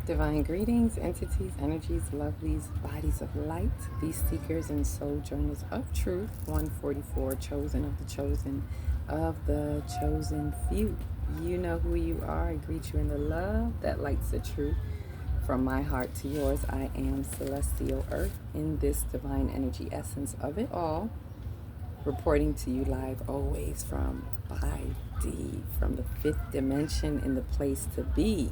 Divine greetings, entities, energies, lovelies, bodies of light, these seekers and sojourners of truth. 144, chosen of the chosen few. You know who you are. I greet you in the love that lights the truth. From my heart to yours, I am Celestial Earth in this divine energy essence of it all. Reporting to you live always from 5D, from the fifth dimension in the place to be.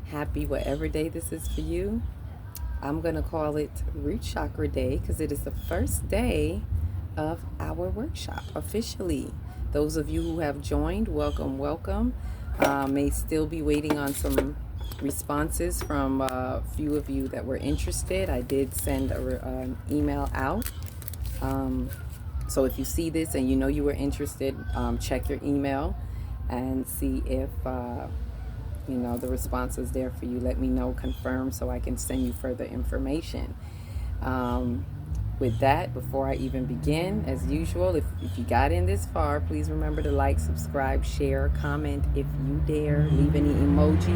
Happy whatever day this is for you. I'm going to call it Root Chakra Day because it is the first day of our workshop officially. Those of you who have joined, welcome, welcome. May still be waiting on some responses from a few of you that were interested. I did send an email out. So if you see this and you know you were interested, check your email and see if the response is there for you. Let me know, confirm, so I can send you further information. With that, before I even begin, as usual, if you got in this far, please remember to like, subscribe, share, comment if you dare, leave any emojis.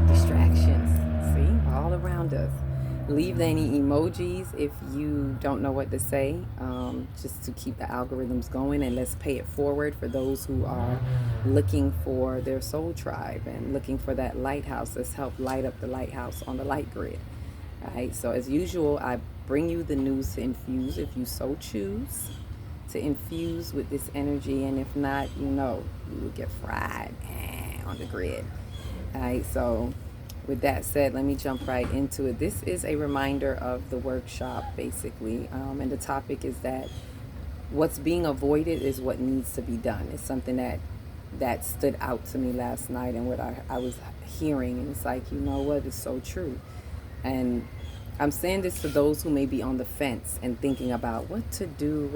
Distractions, see, all around us. Leave any emojis if you don't know what to say, just to keep the algorithms going, and let's pay it forward for those who are looking for their soul tribe and looking for that lighthouse. Let's help light up the lighthouse on the light grid. All right, so as usual, I bring you the news to infuse if you so choose to infuse with this energy, and if not, you will get fried on the grid. All right, so with that said, let me jump right into it. This is a reminder of the workshop, basically. And the topic is that what's being avoided is what needs to be done. It's something that stood out to me last night and what I was hearing. And it's like, you know what? It's so true. And I'm saying this to those who may be on the fence and thinking about what to do.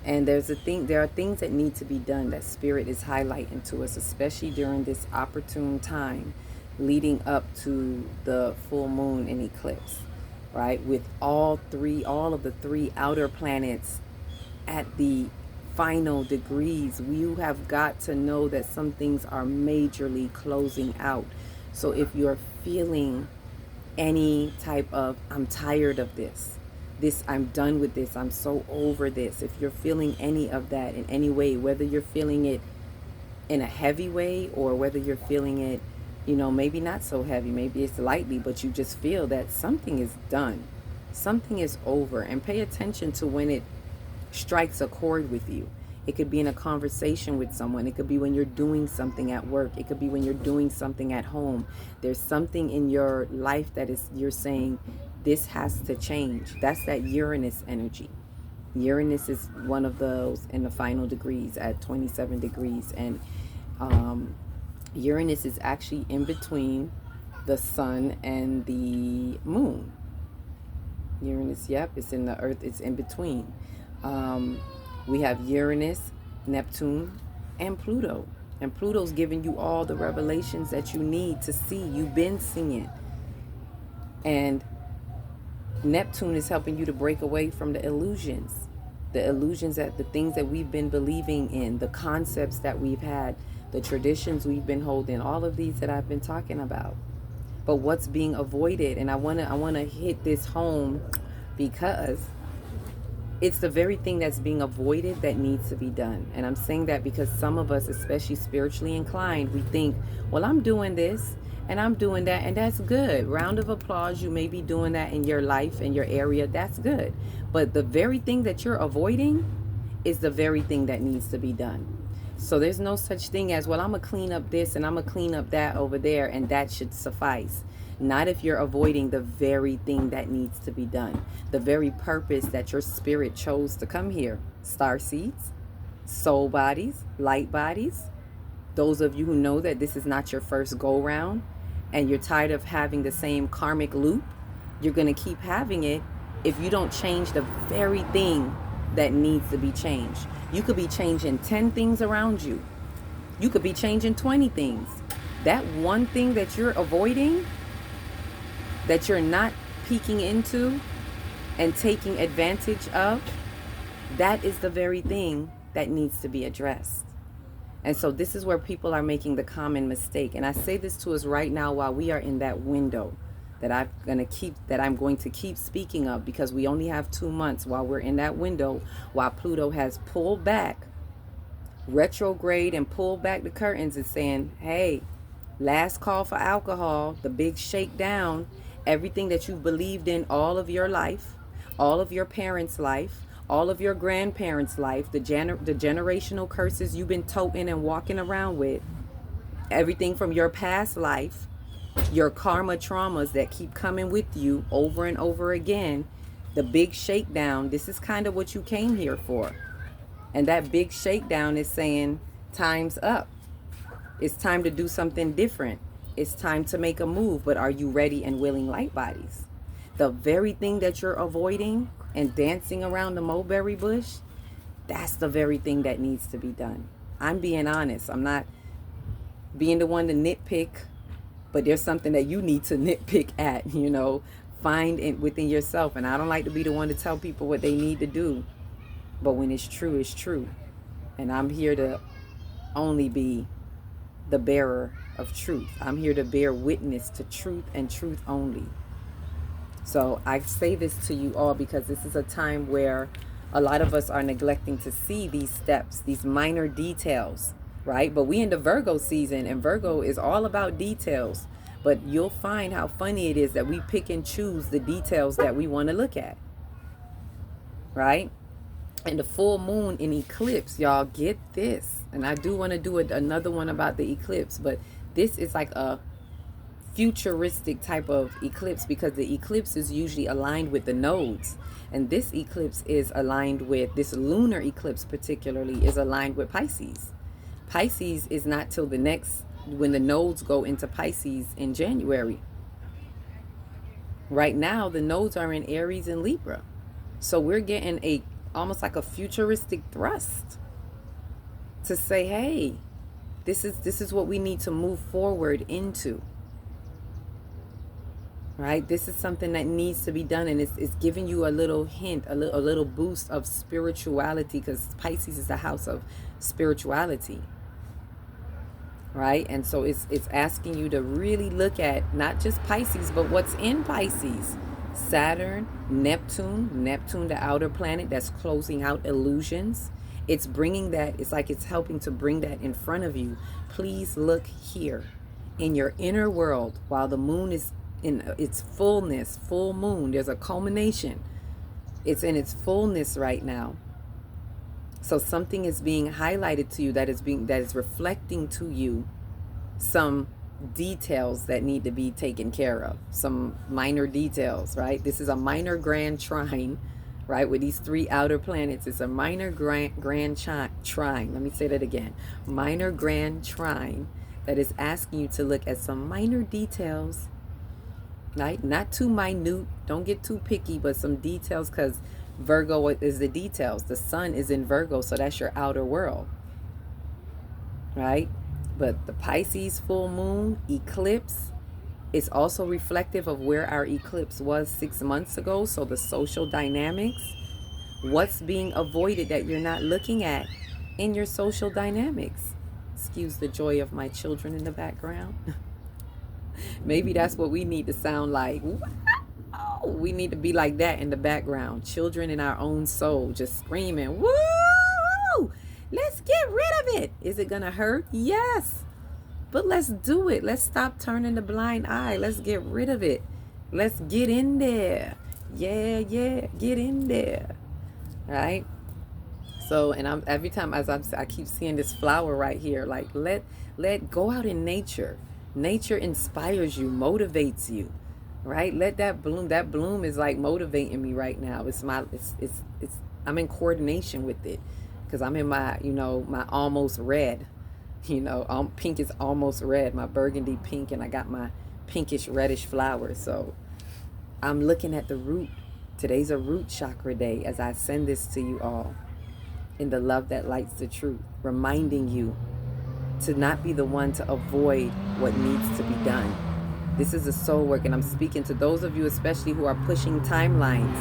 And there are things that need to be done that Spirit is highlighting to us, especially during this opportune time leading up to the full moon and eclipse, right? With all of the three outer planets at the final degrees, you have got to know that some things are majorly closing out. So if you're feeling any type of, I'm tired of this, I'm done with this, I'm so over this, if you're feeling any of that in any way, whether you're feeling it in a heavy way or whether you're feeling it maybe not so heavy, maybe it's lightly, but you just feel that something is done, something is over. And pay attention to when it strikes a chord with you. It could be in a conversation with someone. It could be when you're doing something at work. It could be when you're doing something at home. There's something in your life that you're saying, this has to change. That's that Uranus energy. Uranus is one of those in the final degrees at 27 degrees. And Uranus is actually in between the sun and the moon. Uranus, it's in the earth, it's in between. We have Uranus, Neptune, and Pluto. And Pluto's giving you all the revelations that you need to see. You've been seeing. And Neptune is helping you to break away from the illusions. That the things that we've been believing in, the concepts that we've had, the traditions we've been holding, all of these that I've been talking about. But what's being avoided, and I wanna hit this home because it's the very thing that's being avoided that needs to be done. And I'm saying that because some of us, especially spiritually inclined, we think, well, I'm doing this and I'm doing that, and that's good. Round of applause. You may be doing that in your life, in your area. That's good. But the very thing that you're avoiding is the very thing that needs to be done. So there's no such thing as, well, I'm going to clean up this and I'm going to clean up that over there, and that should suffice. Not if you're avoiding the very thing that needs to be done. The very purpose that your spirit chose to come here. Star seeds, soul bodies, light bodies. Those of you who know that this is not your first go round and you're tired of having the same karmic loop, you're going to keep having it if you don't change the very thing that needs to be changed. You could be changing 10 things around you. You could be changing 20 things. That one thing that you're avoiding, that you're not peeking into and taking advantage of, that is the very thing that needs to be addressed. And so this is where people are making the common mistake. And I say this to us right now while we are in that window that I'm going to keep speaking of, because we only have 2 months while we're in that window, while Pluto has pulled back, retrograde, and pulled back the curtains, and saying, hey, last call for alcohol, the big shakedown, everything that you've believed in all of your life, all of your parents' life, all of your grandparents' life, the generational curses you've been toting and walking around with, everything from your past life, your karma traumas that keep coming with you over and over again, the big shakedown, this is kind of what you came here for. And that big shakedown is saying, time's up. It's time to do something different. It's time to make a move, but are you ready and willing, light bodies? The very thing that you're avoiding and dancing around the mulberry bush, that's the very thing that needs to be done. I'm being honest. I'm not being the one to nitpick, but there's something that you need to nitpick at, find it within yourself. And I don't like to be the one to tell people what they need to do, but when it's true, it's true. And I'm here to only be the bearer of truth. I'm here to bear witness to truth and truth only. So I say this to you all because this is a time where a lot of us are neglecting to see these steps, these minor details, right? But we in the Virgo season, and Virgo is all about details. But you'll find how funny it is that we pick and choose the details that we want to look at, right? And the full moon in eclipse, y'all get this. And I do want to do another one about the eclipse, but this is like a futuristic type of eclipse because the eclipse is usually aligned with the nodes. And this eclipse is aligned with, this lunar eclipse particularly, is aligned with Pisces. Pisces is not till the next, when the nodes go into Pisces in January. Right now, the nodes are in Aries and Libra. So we're getting almost like a futuristic thrust to say, hey, this is what we need to move forward into. Right? This is something that needs to be done, and it's giving you a little hint, a little boost of spirituality, because Pisces is the house of spirituality. Right? And so it's asking you to really look at not just Pisces, but what's in Pisces. Saturn, Neptune, the outer planet that's closing out illusions. It's bringing that, it's like it's helping to bring that in front of you. Please look here in your inner world while the moon is in its fullness, full moon. There's a culmination. It's in its fullness right now. So something is being highlighted to you that is reflecting to you some details that need to be taken care of, some minor details, right? This is a minor grand trine, right? With these 3 outer planets, it's a minor grand trine. Let me say that again. Minor grand trine that is asking you to look at some minor details, right? Not too minute. Don't get too picky, but some details, because Virgo is the details. The sun is in Virgo, so that's your outer world, right? But the Pisces full moon eclipse is also reflective of where our eclipse was 6 months ago. So the social dynamics, what's being avoided that you're not looking at in your social dynamics. Excuse the joy of my children in the background. Maybe that's what we need to sound like. Wow! We need to be like that in the background. Children in our own soul just screaming, woo! Let's get rid of it. Is it gonna hurt? Yes. But let's do it. Let's stop turning the blind eye. Let's get rid of it. Let's get in there. Yeah, get in there. Right? So, and every time I keep seeing this flower right here, like let go out in nature. Nature inspires you, motivates you, right? Let that bloom. That bloom is like motivating me right now. I'm in coordination with it because I'm in my, my almost red, pink is almost red, my burgundy pink, and I got my pinkish reddish flowers. So I'm looking at the root. Today's a root chakra day as I send this to you all in the love that lights the truth, reminding you to not be the one to avoid what needs to be done. This is a soul work, and I'm speaking to those of you especially who are pushing timelines,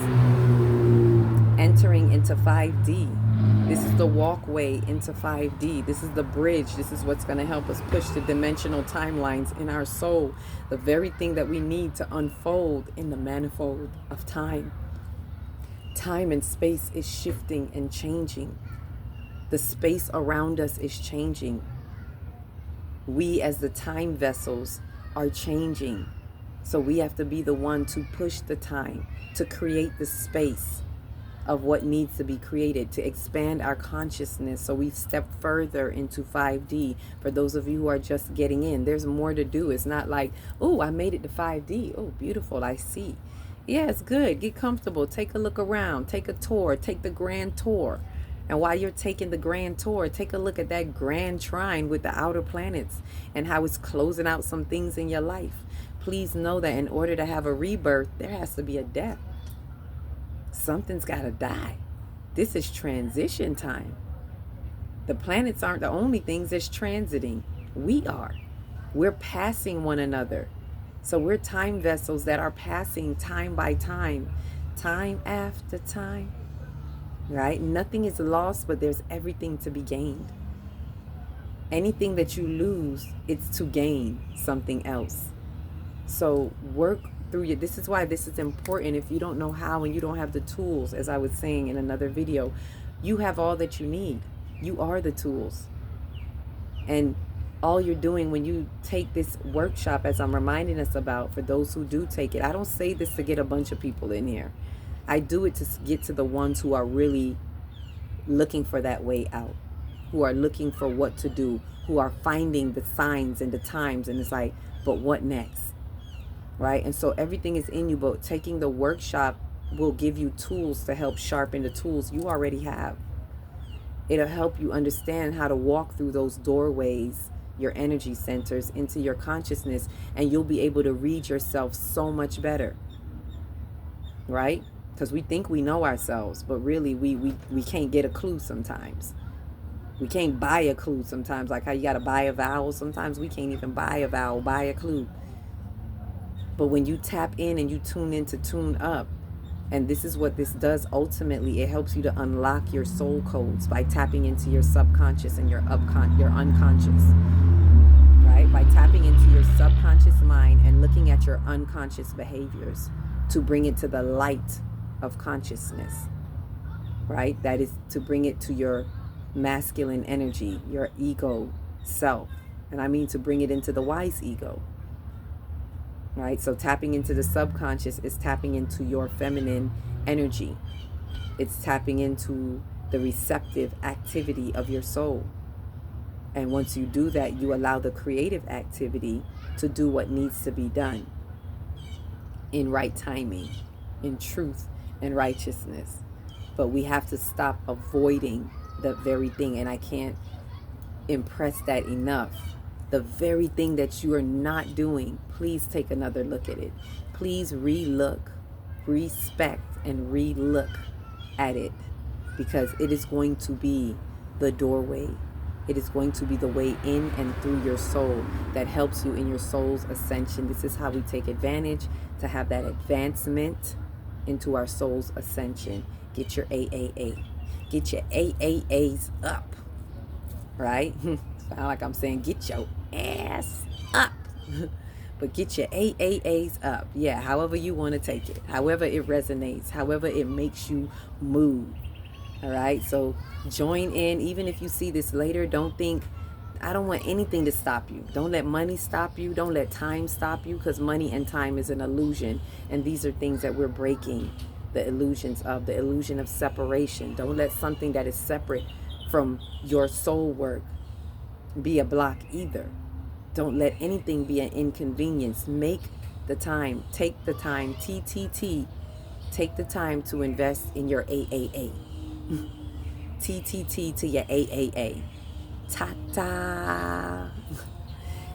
entering into 5D. This is the walkway into 5D. This is the bridge. This is what's going to help us push the dimensional timelines in our soul. The very thing that we need to unfold in the manifold of time. Time and space is shifting and changing. The space around us is changing. We as the time vessels are changing. So we have to be the one to push the time, to create the space of what needs to be created, to expand our consciousness so we step further into 5D. For those of you who are just getting in, there's more to do. It's not like, oh, I made it to 5D. Oh, beautiful, I see. Yeah, it's good. Get comfortable. Take a look around. Take a tour. Take the grand tour. And while you're taking the grand tour, take a look at that grand trine with the outer planets and how it's closing out some things in your life. Please know that in order to have a rebirth, there has to be a death. Something's got to die. This is transition time. The planets aren't the only things that's transiting. We are. We're passing one another. So we're time vessels that are passing time by time, time after time. Right? Nothing is lost, but there's everything to be gained. Anything that you lose, it's to gain something else. So work through your, this is why this is important. If you don't know how and you don't have the tools, as I was saying in another video, you have all that you need. You are the tools. And all you're doing when you take this workshop, as I'm reminding us about, for those who do take it, I don't say this to get a bunch of people in here. I do it to get to the ones who are really looking for that way out, who are looking for what to do, who are finding the signs and the times, and it's like, but what next? Right? And so everything is in you, but taking the workshop will give you tools to help sharpen the tools you already have. It'll help you understand how to walk through those doorways, your energy centers, into your consciousness, and you'll be able to read yourself so much better. Right? Because we think we know ourselves, but really we can't get a clue sometimes. We can't buy a clue sometimes, like how you got to buy a vowel. Sometimes we can't even buy a vowel, buy a clue. But when you tap in and you tune in to tune up, and this is what this does ultimately, it helps you to unlock your soul codes by tapping into your subconscious and your unconscious, right? By tapping into your subconscious mind and looking at your unconscious behaviors to bring it to the light of consciousness, right? That is to bring it to your masculine energy, your ego self. And I mean to bring it into the wise ego. Right? So tapping into the subconscious is tapping into your feminine energy. It's tapping into the receptive activity of your soul. And once you do that, you allow the creative activity to do what needs to be done in right timing, in truth and righteousness. But we have to stop avoiding the very thing. And I can't impress that enough. The very thing that you are not doing, please take another look at it. Please re-look, respect, and re-look at it, because it is going to be the doorway. It is going to be the way in and through your soul that helps you in your soul's ascension. This is how we take advantage to have that advancement into our soul's ascension. Get your AAA. Get your AAAs up, right? Sound like I'm saying get your ass up. But get your AAAs up. Yeah, however you want to take it. However it resonates. However it makes you move. All right? So join in. Even if you see this later, don't think, I don't want anything to stop you. Don't let money stop you. Don't let time stop you, because money and time is an illusion. And these are things that we're breaking the illusions of. The illusion of separation. Don't let something that is separate from your soul work be a block either. Don't let anything be an inconvenience. Make the time. Take the time. TTT. Take the time to invest in your AAA. TTT to your AAA. Ta-ta.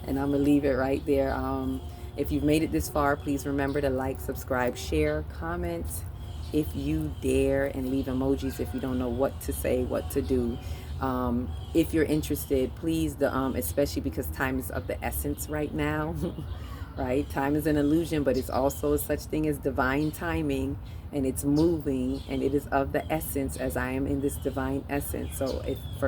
And I'm going to leave it right there. If you've made it this far, please remember to like, subscribe, share, comment if you dare, and leave emojis if you don't know what to say, what to do. If you're interested, please, especially because time is of the essence right now, right? Time is an illusion, but it's also such thing as divine timing, and it's moving, and it is of the essence as I am in this divine essence. So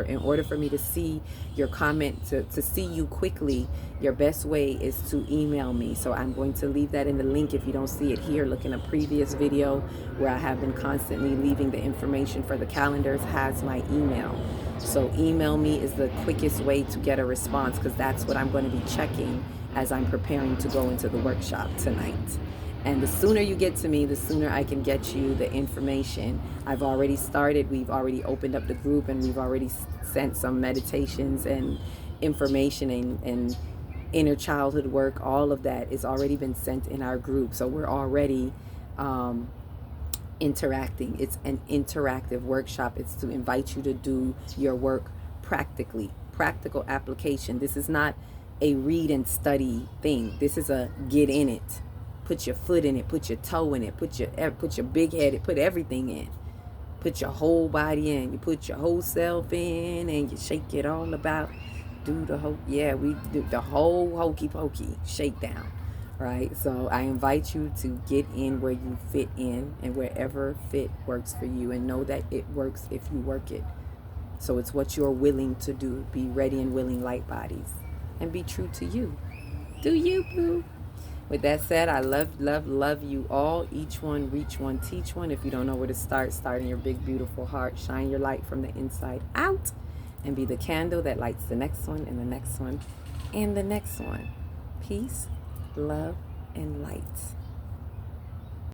in order for me to see your comment, to see you quickly, your best way is to email me. So I'm going to leave that in the link. If you don't see it here, look in a previous video where I have been constantly leaving the information for the calendars, has my email. So email me is the quickest way to get a response, because that's what I'm going to be checking as I'm preparing to go into the workshop tonight. And the sooner you get to me, the sooner I can get you the information. I've already started. We've already opened up the group, and we've already sent some meditations and information and inner childhood work. All of that has already been sent in our group. So we're already interacting. It's an interactive workshop. It's to invite you to do your work practically, practical application. This is not a read and study thing. This is a get in it. Put your foot in it, put your toe in it, put your big head, put everything in. Put your whole body in. You put your whole self in, and you shake it all about. Do the whole, we do the whole hokey pokey shakedown, right? So I invite you to get in where you fit in, and wherever fit works for you, and know that it works if you work it. So it's what you're willing to do. Be ready and willing light bodies, and be true to you. Do you, boo? With that said, I love you all. Each one, reach one, teach one. If you don't know where to start in your big, beautiful heart. Shine your light from the inside out, and be the candle that lights the next one, and the next one, and the next one. Peace, love, and light.